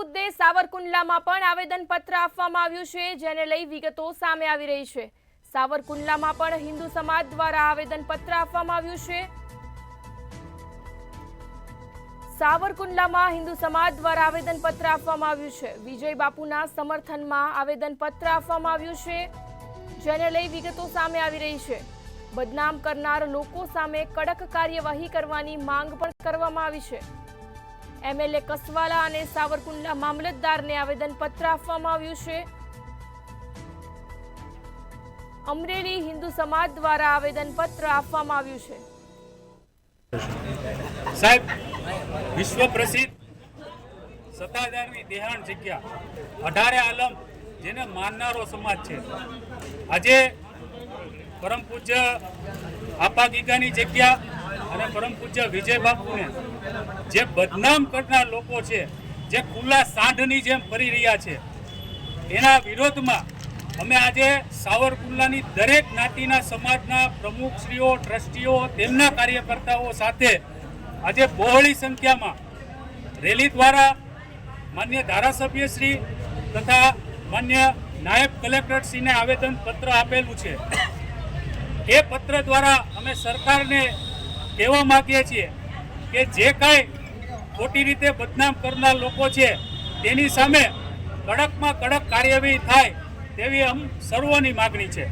મુદ્દે સાવરકુંડલામાં પણ આવેદનપત્ર આપવામાં આવ્યું છે, જેને લઈ વિગતો સામે આવી રહી છે। સાવરકુંડલામાં પણ હિન્દુ સમાજ દ્વારા આવેદનપત્ર આપવામાં આવ્યું છે। સાવરકુંડલામાં હિન્દુ સમાજ દ્વારા આવેદનપત્ર આપવામાં આવ્યું છે। વિજય બાપુના સમર્થનમાં આવેદનપત્ર આપવામાં આવ્યું છે, જેને લઈ વિગતો સામે આવી રહી છે। બદનામ કરનાર લોકો સામે કડક કાર્યવાહી કરવાની માંગ પણ કરવામાં આવી છે। એમએલએ કસવાલા અને સાવરકુંડલા મામલતદારને આવેદનપત્ર આપવામાં આવ્યું છે। અમરેલી હિન્દુ સમાજ દ્વારા આવેદનપત્ર આપવામાં આવ્યું છે। સાહેબ, વિશ્વ પ્રસિદ્ધ સત્તાધારની દેહાણ જગ્યા 18 આલમ જેને માનનારો સમાજ છે, આજે પરમ પૂજ્ય આપા ગીગાની જગ્યા અને પરમ પૂજ્ય વિજય બાપુને જે બદનામ કરનાર લોકો છે, જે ખુલ્લા સાંઢની જેમ ફરી રહ્યા છે, એના વિરોધમાં અમે આજે સાવરકુંડલાની દરેક જ્ઞાતિના સમાજના પ્રમુખશ્રીઓ, ટ્રસ્ટીઓ, તેમના કાર્યકર્તાઓ સાથે આજે બહોળી સંખ્યામાં રેલી દ્વારા માન્ય ધારાસભ્યશ્રી તથા માન્ય નાયબ કલેક્ટરશ્રીને આવેદનપત્ર આપેલું છે। એ પત્ર દ્વારા અમે સરકારને કહેવા માંગીએ છીએ કે જે કાંઈ ખોટી રીતે બદનામ કરનાર લોકો છે તેની સામે કડકમાં કડક કાર્યવાહી થાય તેવી સર્વોની માગણી છે।